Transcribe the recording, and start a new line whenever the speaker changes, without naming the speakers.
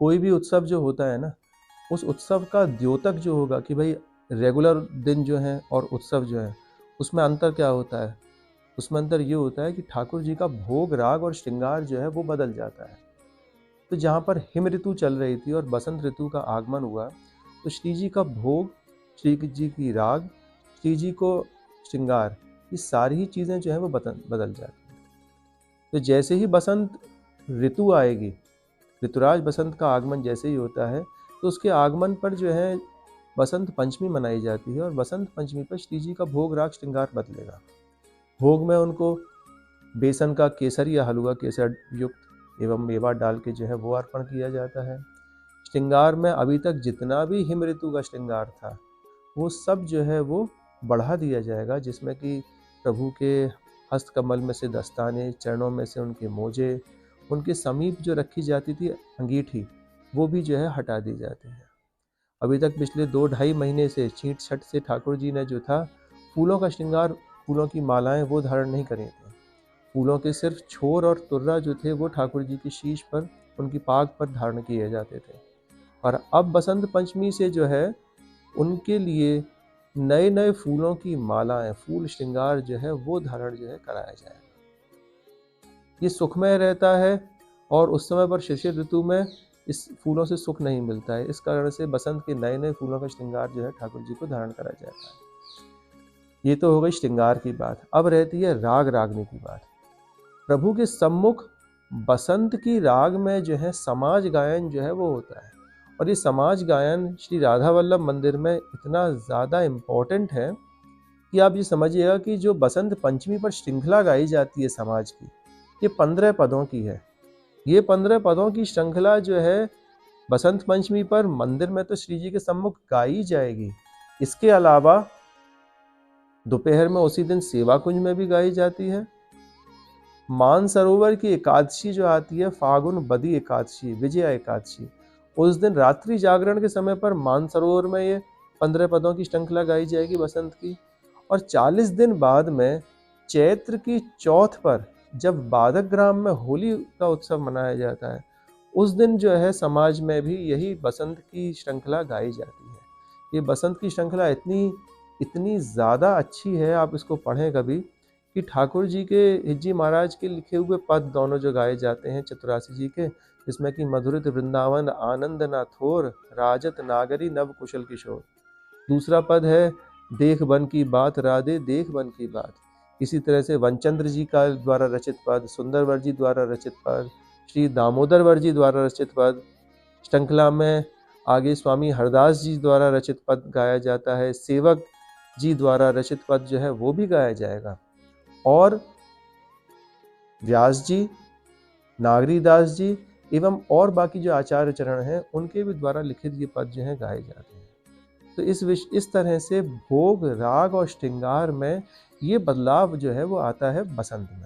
कोई भी उत्सव जो होता है ना, उस उत्सव का द्योतक जो होगा कि भाई रेगुलर दिन जो है और उत्सव जो है, उसमें अंतर क्या होता है? उसमें अंतर ये होता है कि ठाकुर जी का भोग, राग और श्रृंगार जो है वो बदल जाता है। तो जहाँ पर हिम ऋतु चल रही थी और बसंत ऋतु का आगमन हुआ, तो श्री जी का भोग, श्री जी की राग, श्री जी को श्रृंगार, ये सारी ही चीज़ें जो है वो बदल जाती हैं। तो जैसे ही बसंत ऋतु आएगी, ऋतुराज बसंत का आगमन जैसे ही होता है, तो उसके आगमन पर जो है बसंत पंचमी मनाई जाती है और बसंत पंचमी पर श्री जी का भोग, राग, श्रृंगार बदलेगा। भोग में उनको बेसन का केसर या हलवा केसर युक्त एवं मेवा डाल के जो है वो अर्पण किया जाता है। श्रृंगार में अभी तक जितना भी हिम ऋतु का श्रृंगार था, वो सब जो है वो बढ़ा दिया जाएगा, जिसमें कि प्रभु के हस्त कमल में से दस्ताने, चरणों में से उनके मोजे, उनके समीप जो रखी जाती थी अंगीठी, वो भी जो है हटा दी जाती है। अभी तक पिछले 2 ढाई महीने से छींट छट से ठाकुर जी ने जो था फूलों का श्रृंगार, फूलों की मालाएं वो धारण नहीं करी थी। फूलों के सिर्फ छोर और तुर्रा जो थे वो ठाकुर जी की शीश पर, उनकी पाग पर धारण किए जाते थे। और अब बसंत पंचमी से जो है उनके लिए नए नए फूलों की मालाएं, फूल श्रृंगार जो है वो धारण जो है कराया जाएगा। ये सुखमय रहता है और उस समय पर शिशिर ऋतु में इस फूलों से सुख नहीं मिलता है। इस कारण से बसंत के नए नए फूलों का श्रृंगार जो है ठाकुर जी को धारण कराया जाता है। ये तो हो गई श्रृंगार की बात। अब रहती है राग रागनी की बात। प्रभु के सम्मुख बसंत की राग में जो है समाज गायन जो है वो होता है, और ये समाज गायन श्री राधा वल्लभ मंदिर में इतना ज़्यादा इम्पोर्टेंट है कि आप ये समझिएगा कि जो बसंत पंचमी पर श्रृंखला गाई जाती है समाज की, ये 15 पदों की है। ये 15 पदों की श्रृंखला जो है बसंत पंचमी पर मंदिर में तो श्री जी के सम्मुख गाई जाएगी। इसके अलावा दोपहर में उसी दिन सेवा कुंज में भी गाई जाती है। मानसरोवर की एकादशी जो आती है, फागुन बदी एकादशी, विजया एकादशी, उस दिन रात्रि जागरण के समय पर मानसरोवर में ये 15 पदों की श्रृंखला गाई जाएगी बसंत की। और 40 दिन बाद में चैत्र की चौथ पर जब बाधक ग्राम में होली का उत्सव मनाया जाता है, उस दिन जो है समाज में भी यही बसंत की श्रृंखला गाई जाती है। ये बसंत की श्रृंखला इतनी इतनी ज़्यादा अच्छी है, आप इसको पढ़ें कभी, कि ठाकुर जी के, हिज्जी महाराज के लिखे हुए पद दोनों जो गाए जाते हैं चतुरासी जी के, जिसमें कि मधुरित वृंदावन आनंद ना थोर, राजत नागरी नव कुशल किशोर। दूसरा पद है देख बन की बात राधे, देख बन की बात। इसी तरह से वनचंद्र जी का द्वारा रचित पद, सुंदरवर जी द्वारा रचित पद, श्री दामोदरवर जी द्वारा रचित पद। श्रृंखला में आगे स्वामी हरदास जी द्वारा रचित पद गाया जाता है, सेवक जी द्वारा रचित पद जो है वो भी गाया जाएगा, और व्यास जी, नागरीदास जी एवं और बाकी जो आचार्य चरण हैं उनके भी द्वारा लिखित ये पद जो हैं गाए जाते हैं। तो इस तरह से भोग, राग और श्रृंगार में ये बदलाव जो है वो आता है बसंत में।